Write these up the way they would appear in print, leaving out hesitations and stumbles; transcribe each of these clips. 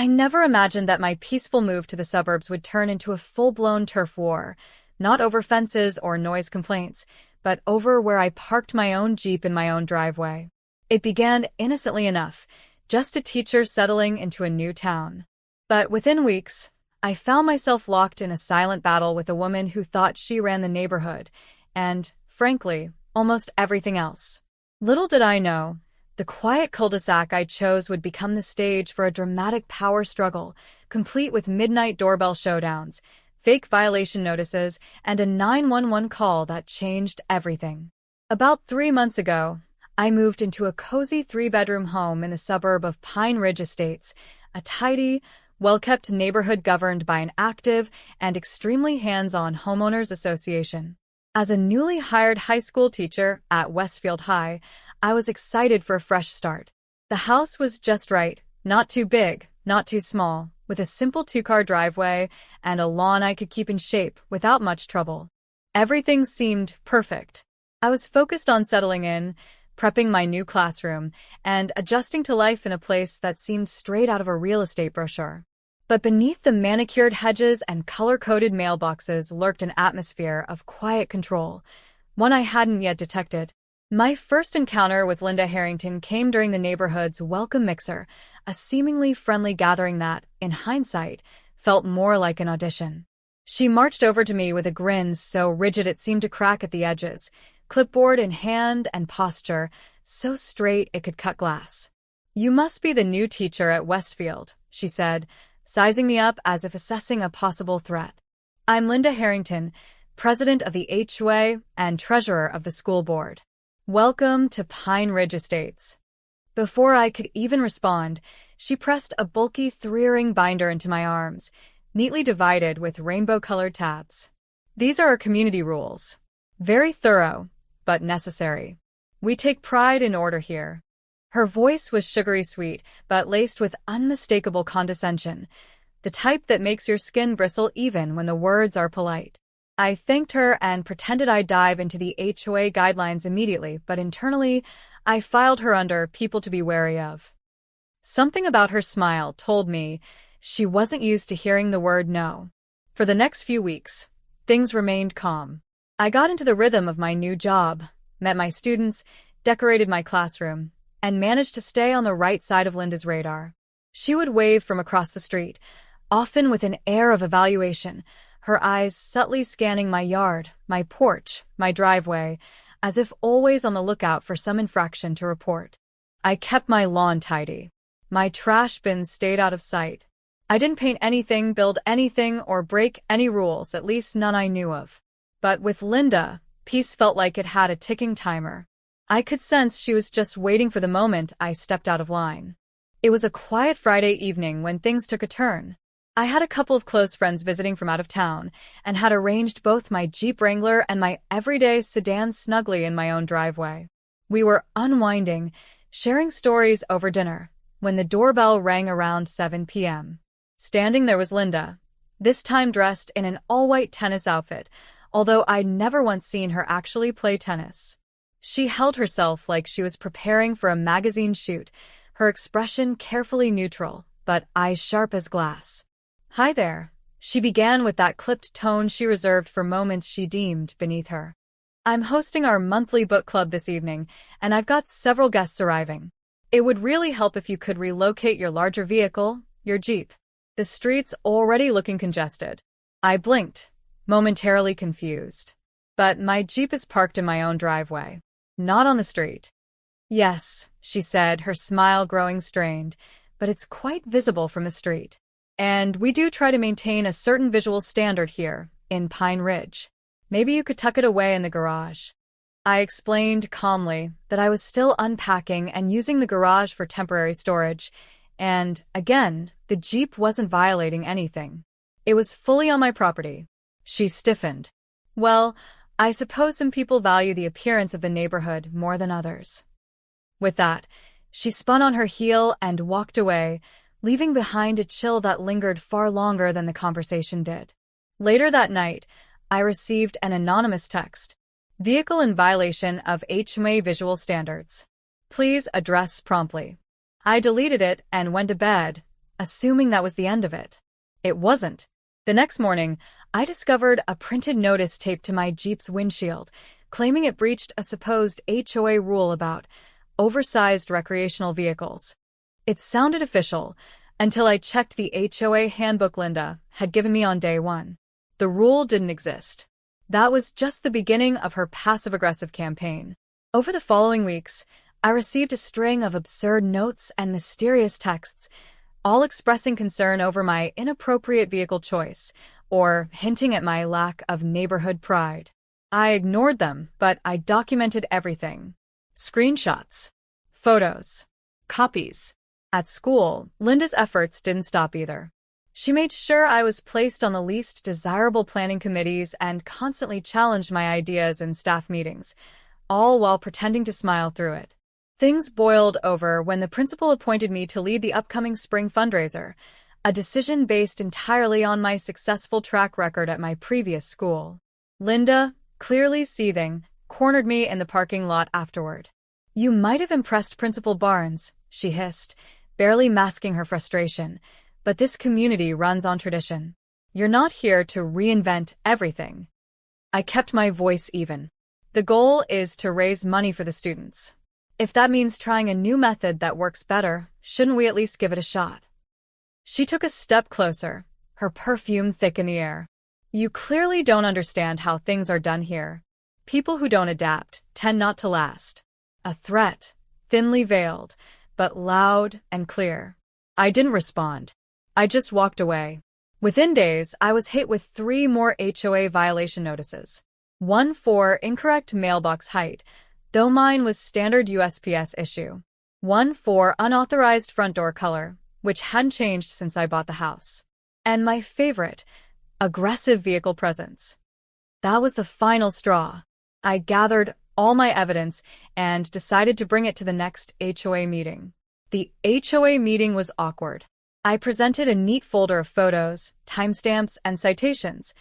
I never imagined that my peaceful move to the suburbs would turn into a full-blown turf war, not over fences or noise complaints, but over where I parked my own Jeep in my own driveway. It began innocently enough, just a teacher settling into a new town. But within weeks, I found myself locked in a silent battle with a woman who thought she ran the neighborhood, and, frankly, almost everything else. Little did I know, the quiet cul-de-sac I chose would become the stage for a dramatic power struggle, complete with midnight doorbell showdowns, fake violation notices, and a 911 call that changed everything. About 3 months ago, I moved into a cozy 3-bedroom home in the suburb of Pine Ridge Estates, a tidy, well-kept neighborhood governed by an active and extremely hands-on homeowners association. As a newly hired high school teacher at Westfield High, I was excited for a fresh start. The house was just right, not too big, not too small, with a simple 2-car driveway and a lawn I could keep in shape without much trouble. Everything seemed perfect. I was focused on settling in, prepping my new classroom, and adjusting to life in a place that seemed straight out of a real estate brochure. But beneath the manicured hedges and color-coded mailboxes lurked an atmosphere of quiet control, one I hadn't yet detected. My first encounter with Linda Harrington came during the neighborhood's welcome mixer, a seemingly friendly gathering that, in hindsight, felt more like an audition. She marched over to me with a grin so rigid it seemed to crack at the edges, clipboard in hand and posture so straight it could cut glass. "You must be the new teacher at Westfield," she said, sizing me up as if assessing a possible threat. "I'm Linda Harrington, president of the HOA and treasurer of the school board. Welcome to Pine Ridge Estates." Before I could even respond, she pressed a bulky 3-ring binder into my arms, neatly divided with rainbow-colored tabs. "These are our community rules. Very thorough, but necessary. We take pride in order here." Her voice was sugary sweet, but laced with unmistakable condescension, the type that makes your skin bristle even when the words are polite. I thanked her and pretended I'd dive into the HOA guidelines immediately, but internally, I filed her under people to be wary of. Something about her smile told me she wasn't used to hearing the word no. For the next few weeks, things remained calm. I got into the rhythm of my new job, met my students, decorated my classroom, and managed to stay on the right side of Linda's radar. She would wave from across the street, often with an air of evaluation, her eyes subtly scanning my yard, my porch, my driveway, as if always on the lookout for some infraction to report. I kept my lawn tidy. My trash bins stayed out of sight. I didn't paint anything, build anything, or break any rules, at least none I knew of. But with Linda, peace felt like it had a ticking timer. I could sense she was just waiting for the moment I stepped out of line. It was a quiet Friday evening when things took a turn. I had a couple of close friends visiting from out of town, and had arranged both my Jeep Wrangler and my everyday sedan snugly in my own driveway. We were unwinding, sharing stories over dinner, when the doorbell rang around 7 p.m. Standing there was Linda, this time dressed in an all-white tennis outfit, although I'd never once seen her actually play tennis. She held herself like she was preparing for a magazine shoot, her expression carefully neutral, but eyes sharp as glass. "Hi there," she began with that clipped tone she reserved for moments she deemed beneath her. "I'm hosting our monthly book club this evening, and I've got several guests arriving. It would really help if you could relocate your larger vehicle, your Jeep. The street's already looking congested." I blinked, momentarily confused. "But my Jeep is parked in my own driveway, not on the street." "Yes," she said, her smile growing strained, "but it's quite visible from the street. And we do try to maintain a certain visual standard here, in Pine Ridge. Maybe you could tuck it away in the garage." I explained calmly that I was still unpacking and using the garage for temporary storage, and, again, the Jeep wasn't violating anything. It was fully on my property. She stiffened. "Well, I suppose some people value the appearance of the neighborhood more than others." With that, she spun on her heel and walked away, leaving behind a chill that lingered far longer than the conversation did. Later that night, I received an anonymous text. "Vehicle in violation of HOA visual standards. Please address promptly." I deleted it and went to bed, assuming that was the end of it. It wasn't. The next morning, I discovered a printed notice taped to my Jeep's windshield, claiming it breached a supposed HOA rule about oversized recreational vehicles. It sounded official until I checked the HOA handbook Linda had given me on day one. The rule didn't exist. That was just the beginning of her passive-aggressive campaign. Over the following weeks, I received a string of absurd notes and mysterious texts, all expressing concern over my inappropriate vehicle choice or hinting at my lack of neighborhood pride. I ignored them, but I documented everything. Screenshots, photos, copies. At school, Linda's efforts didn't stop either. She made sure I was placed on the least desirable planning committees and constantly challenged my ideas in staff meetings, all while pretending to smile through it. Things boiled over when the principal appointed me to lead the upcoming spring fundraiser, a decision based entirely on my successful track record at my previous school. Linda, clearly seething, cornered me in the parking lot afterward. "You might have impressed Principal Barnes," she hissed, barely masking her frustration, "but this community runs on tradition. You're not here to reinvent everything." I kept my voice even. The goal is to raise money for the students. If that means trying a new method that works better, shouldn't we at least give it a shot? She took a step closer, her perfume thick in the air. "You clearly don't understand how things are done here. People who don't adapt tend not to last." A threat, thinly veiled, but loud and clear. I didn't respond. I just walked away. Within days, I was hit with 3 more HOA violation notices. One for incorrect mailbox height, though mine was standard USPS issue. One for unauthorized front door color, which hadn't changed since I bought the house. And my favorite, aggressive vehicle presence. That was the final straw. I gathered all my evidence and decided to bring it to the next HOA meeting. The HOA meeting was awkward. I presented a neat folder of photos, timestamps, and citations,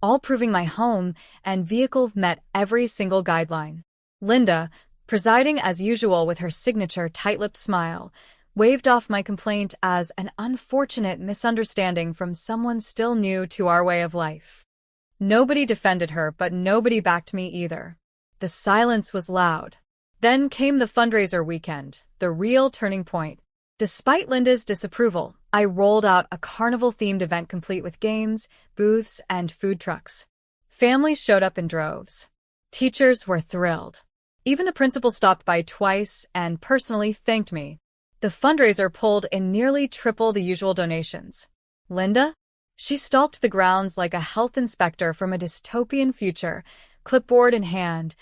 all proving my home and vehicle met every single guideline. Linda, presiding as usual with her signature tight-lipped smile, waved off my complaint as an unfortunate misunderstanding from someone still new to our way of life. Nobody defended her, but nobody backed me either. The silence was loud. Then came the fundraiser weekend, the real turning point. Despite Linda's disapproval, I rolled out a carnival-themed event complete with games, booths, and food trucks. Families showed up in droves. Teachers were thrilled. Even the principal stopped by twice and personally thanked me. The fundraiser pulled in nearly triple the usual donations. Linda? She stalked the grounds like a health inspector from a dystopian future, clipboard in hand,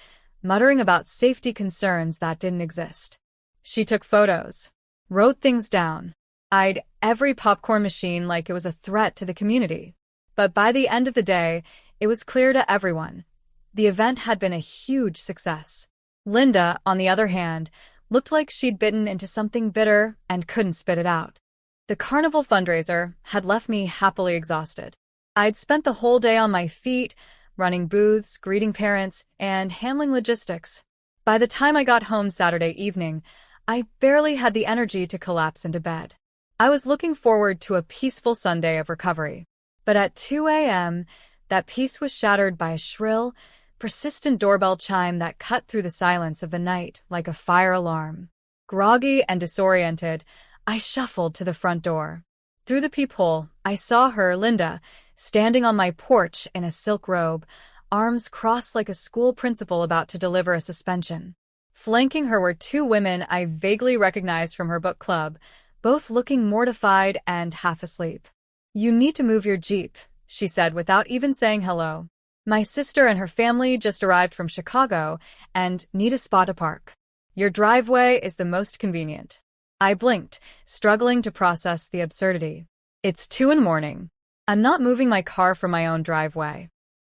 muttering about safety concerns that didn't exist. She took photos, wrote things down, eyed every popcorn machine like it was a threat to the community. But by the end of the day, it was clear to everyone. The event had been a huge success. Linda, on the other hand, looked like she'd bitten into something bitter and couldn't spit it out. The carnival fundraiser had left me happily exhausted. I'd spent the whole day on my feet, running booths, greeting parents, and handling logistics. By the time I got home Saturday evening, I barely had the energy to collapse into bed. I was looking forward to a peaceful Sunday of recovery. But at 2 a.m., that peace was shattered by a shrill, persistent doorbell chime that cut through the silence of the night like a fire alarm. Groggy and disoriented, I shuffled to the front door. Through the peephole, I saw her, Linda, standing on my porch in a silk robe, arms crossed like a school principal about to deliver a suspension. Flanking her were 2 women I vaguely recognized from her book club, both looking mortified and half asleep. "You need to move your Jeep," she said without even saying hello. "My sister and her family just arrived from Chicago and need a spot to park. Your driveway is the most convenient." I blinked, struggling to process the absurdity. "It's 2 a.m. I'm not moving my car from my own driveway."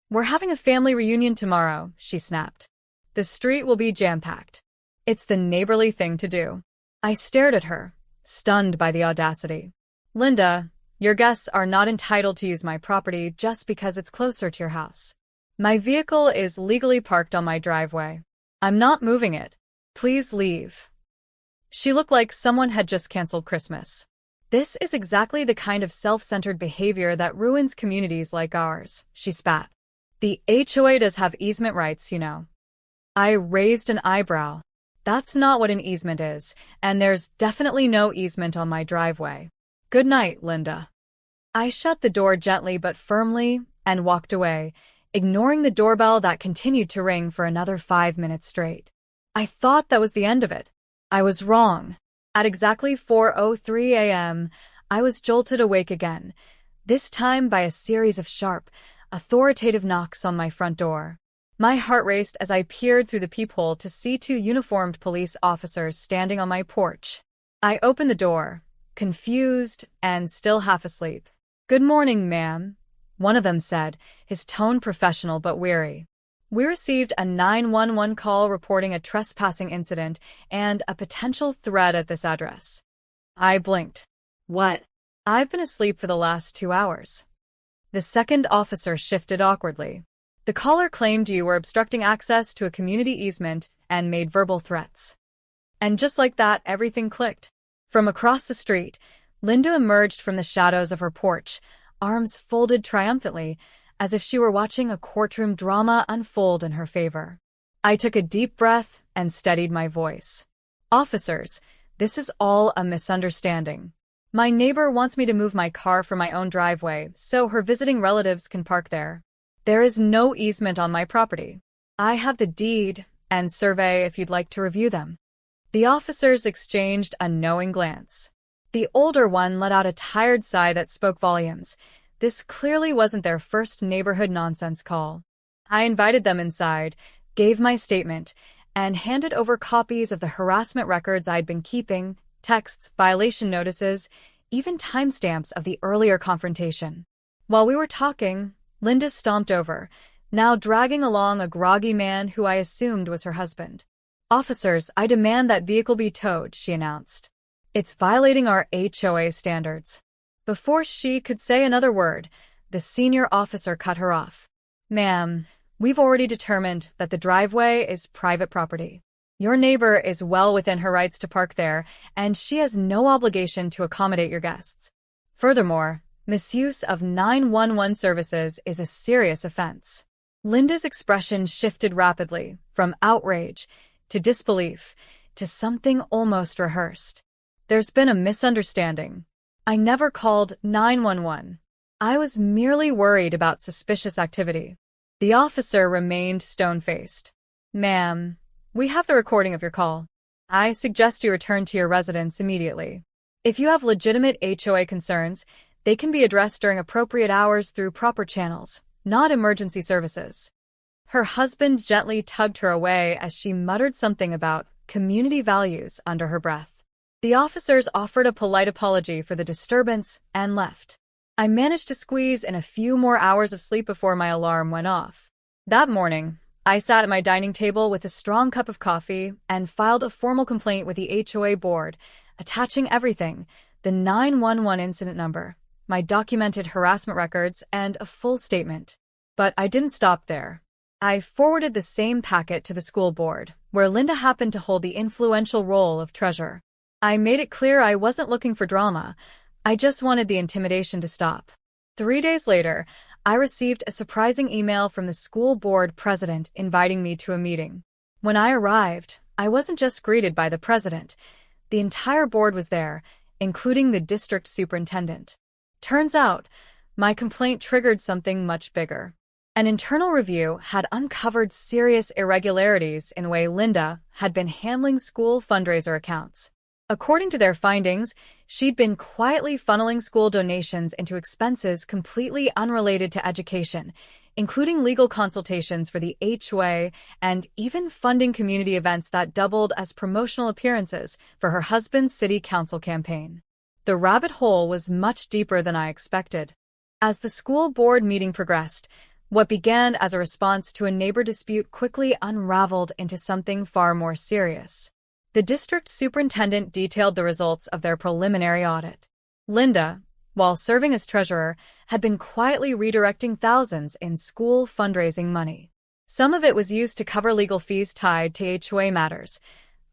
"We're having a family reunion tomorrow," she snapped. "The street will be jam-packed. It's the neighborly thing to do." I stared at her, stunned by the audacity. "Linda, your guests are not entitled to use my property just because it's closer to your house. My vehicle is legally parked on my driveway. I'm not moving it. Please leave." She looked like someone had just canceled Christmas. This is exactly the kind of self-centered behavior that ruins communities like ours, she spat. The HOA does have easement rights, you know. I raised an eyebrow. That's not what an easement is, and there's definitely no easement on my driveway. Good night, Linda. I shut the door gently but firmly and walked away, ignoring the doorbell that continued to ring for another 5 minutes straight. I thought that was the end of it. I was wrong. At exactly 4:03 a.m., I was jolted awake again, this time by a series of sharp, authoritative knocks on my front door. My heart raced as I peered through the peephole to see 2 uniformed police officers standing on my porch. I opened the door, confused and still half asleep. "Good morning, ma'am," one of them said, his tone professional but weary. "We received a 911 call reporting a trespassing incident and a potential threat at this address." I blinked. "What?" "I've been asleep for the last 2 hours." The second officer shifted awkwardly. "The caller claimed you were obstructing access to a community easement and made verbal threats." And just like that, everything clicked. From across the street, Linda emerged from the shadows of her porch, arms folded triumphantly, as if she were watching a courtroom drama unfold in her favor. I took a deep breath and steadied my voice. "Officers, this is all a misunderstanding. My neighbor wants me to move my car from my own driveway so her visiting relatives can park there. There is no easement on my property. I have the deed and survey if you'd like to review them." The officers exchanged a knowing glance. The older one let out a tired sigh that spoke volumes. This clearly wasn't their first neighborhood nonsense call. I invited them inside, gave my statement, and handed over copies of the harassment records I'd been keeping, texts, violation notices, even timestamps of the earlier confrontation. While we were talking, Linda stomped over, now dragging along a groggy man who I assumed was her husband. "Officers, I demand that vehicle be towed," she announced. "It's violating our HOA standards." Before she could say another word, the senior officer cut her off. "Ma'am, we've already determined that the driveway is private property. Your neighbor is well within her rights to park there, and she has no obligation to accommodate your guests. Furthermore, misuse of 911 services is a serious offense." Linda's expression shifted rapidly, from outrage to disbelief to something almost rehearsed. "There's been a misunderstanding. I never called 911. I was merely worried about suspicious activity." The officer remained stone-faced. "Ma'am, we have the recording of your call. I suggest you return to your residence immediately. If you have legitimate HOA concerns, they can be addressed during appropriate hours through proper channels, not emergency services." Her husband gently tugged her away as she muttered something about community values under her breath. The officers offered a polite apology for the disturbance and left. I managed to squeeze in a few more hours of sleep before my alarm went off. That morning, I sat at my dining table with a strong cup of coffee and filed a formal complaint with the HOA board, attaching everything: the 911 incident number, my documented harassment records, and a full statement. But I didn't stop there. I forwarded the same packet to the school board, where Linda happened to hold the influential role of treasurer. I made it clear I wasn't looking for drama. I just wanted the intimidation to stop. 3 days later, I received a surprising email from the school board president inviting me to a meeting. When I arrived, I wasn't just greeted by the president. The entire board was there, including the district superintendent. Turns out, my complaint triggered something much bigger. An internal review had uncovered serious irregularities in the way Linda had been handling school fundraiser accounts. According to their findings, she'd been quietly funneling school donations into expenses completely unrelated to education, including legal consultations for the HOA and even funding community events that doubled as promotional appearances for her husband's city council campaign. The rabbit hole was much deeper than I expected. As the school board meeting progressed, what began as a response to a neighbor dispute quickly unraveled into something far more serious. The district superintendent detailed the results of their preliminary audit. Linda, while serving as treasurer, had been quietly redirecting thousands in school fundraising money. Some of it was used to cover legal fees tied to HOA matters.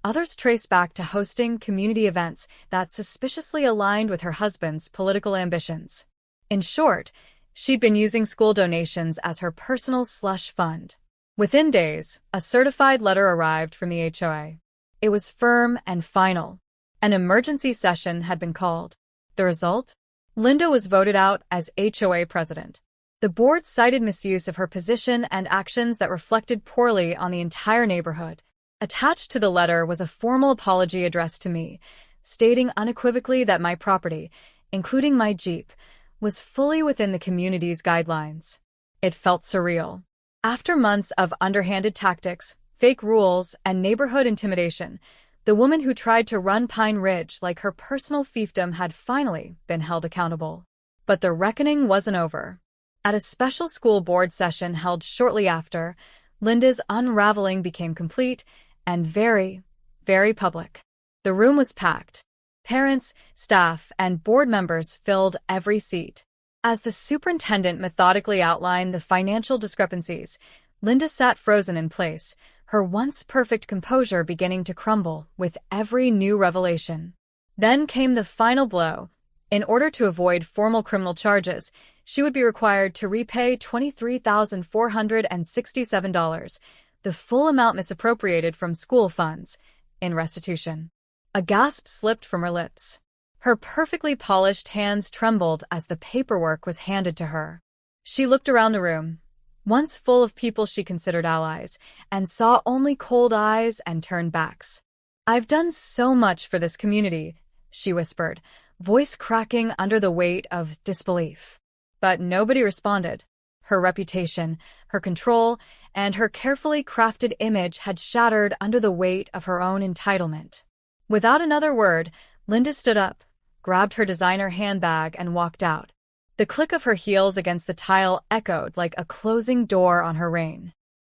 Others traced back to hosting community events that suspiciously aligned with her husband's political ambitions. In short, she'd been using school donations as her personal slush fund. Within days, a certified letter arrived from the HOA. It was firm and final. An emergency session had been called. The result? Linda was voted out as HOA president. The board cited misuse of her position and actions that reflected poorly on the entire neighborhood. Attached to the letter was a formal apology addressed to me, stating unequivocally that my property, including my Jeep, was fully within the community's guidelines. It felt surreal. After months of underhanded tactics, fake rules, and neighborhood intimidation, the woman who tried to run Pine Ridge like her personal fiefdom had finally been held accountable. But the reckoning wasn't over. At a special school board session held shortly after, Linda's unraveling became complete and very, very public. The room was packed. Parents, staff, and board members filled every seat. As the superintendent methodically outlined the financial discrepancies, Linda sat frozen in place, her once perfect composure beginning to crumble with every new revelation. Then came the final blow. In order to avoid formal criminal charges, she would be required to repay $23,467, the full amount misappropriated from school funds, in restitution. A gasp slipped from her lips. Her perfectly polished hands trembled as the paperwork was handed to her. She looked around the room, once full of people she considered allies, and saw only cold eyes and turned backs. "I've done so much for this community," she whispered, voice cracking under the weight of disbelief. But nobody responded. Her reputation, her control, and her carefully crafted image had shattered under the weight of her own entitlement. Without another word, Linda stood up, grabbed her designer handbag, and walked out. The click of her heels against the tile echoed like a closing door on her reign.